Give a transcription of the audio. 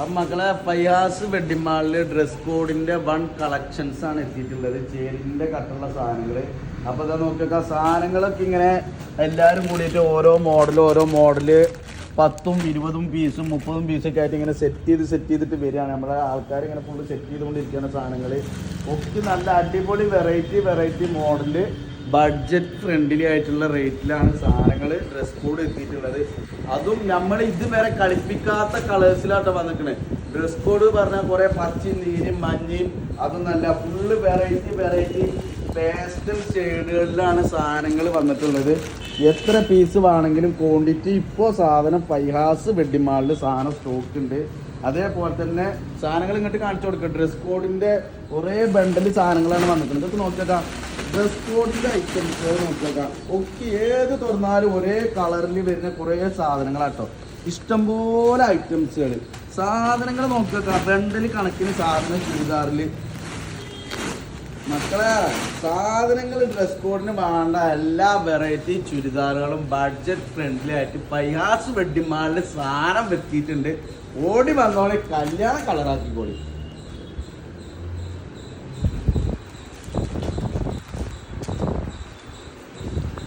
അപ്പം മക്കളെ ഫയാസ് വെഡിങ് മാളിൽ ഡ്രസ് കോഡിൻ്റെ വൺ കളക്ഷൻസ് ആണ് എത്തിയിട്ടുള്ളത്. ചേലിൻ്റെ കട്ടുള്ള സാധനങ്ങൾ. അപ്പോൾ ഇതാ നോക്കിയൊക്കെ സാധനങ്ങളൊക്കെ ഇങ്ങനെ എല്ലാവരും കൂടിയിട്ട് ഓരോ മോഡല് 10ഉം 20ഉം പീസും 30ഉം പീസൊക്കെ ആയിട്ട് ഇങ്ങനെ സെറ്റ് ചെയ്തിട്ട് വരികയാണ്. നമ്മുടെ ആൾക്കാർ ഇങ്ങനെ ഫുള്ള് സെറ്റ് ചെയ്തുകൊണ്ടിരിക്കുന്ന സാധനങ്ങൾ ഒക്കെ നല്ല അടിപൊളി വെറൈറ്റി മോഡല് ബഡ്ജറ്റ് ഫ്രണ്ട്ലി ആയിട്ടുള്ള റേറ്റിലാണ് സാധനങ്ങൾ ഡ്രസ് കോഡ് എത്തിയിട്ടുള്ളത്. അതും നമ്മൾ ഇതുവരെ കളിപ്പിക്കാത്ത കളേഴ്സിലാട്ടോ വന്നിരിക്കുന്നത്. ഡ്രസ് കോഡ് പറഞ്ഞാൽ കുറേ പച്ചയും നീരും മഞ്ഞയും അതും നല്ല ഫുള്ള് വെറൈറ്റി പേസ്റ്റൽ ഷെയ്ഡുകളിലാണ് സാധനങ്ങൾ വന്നിട്ടുള്ളത്. എത്ര പീസ് വേണമെങ്കിലും ക്വാണ്ടിറ്റി ഇപ്പോൾ സാധനം ഫയാസ് വെഡിങ് മാളിൽ സാധനം സ്റ്റോക്ക് ഉണ്ട്. അതേപോലെ തന്നെ സാധനങ്ങൾ ഇങ്ങോട്ട് കാണിച്ചു കൊടുക്കുക. ഡ്രസ് കോഡിൻ്റെ കുറേ ബണ്ടൽ സാധനങ്ങളാണ് വന്നിട്ടുള്ളത്. ഇതൊക്കെ നോക്കിയേക്കാം. Dress കോഡിൻ്റെ items നോക്കിയേക്കാം. ഒക്കെ ഏത് തുറന്നാലും ഒരേ കളറിൽ വരുന്ന കുറേ സാധനങ്ങളാട്ടോ. ഇഷ്ടംപോലെ ഐറ്റംസുകൾ സാധനങ്ങൾ നോക്കിയേക്കാം. ബണ്ടൽ കണക്കിന് സാധനം ചുരിദാറിൽ മക്കളെ സാധനങ്ങൾ ഡ്രസ് കോഡിന് വേണ്ട എല്ലാ വെറൈറ്റി ചുരിദാറുകളും ബഡ്ജറ്റ് ഫ്രണ്ട്ലി ആയിട്ട് ഫയാസ് വെഡിങ് മാളിൽ സാധനം വെത്തിയിട്ടുണ്ട്. ഓടി വന്നോളെ കല്യാണം കളറാക്കിക്കോളി.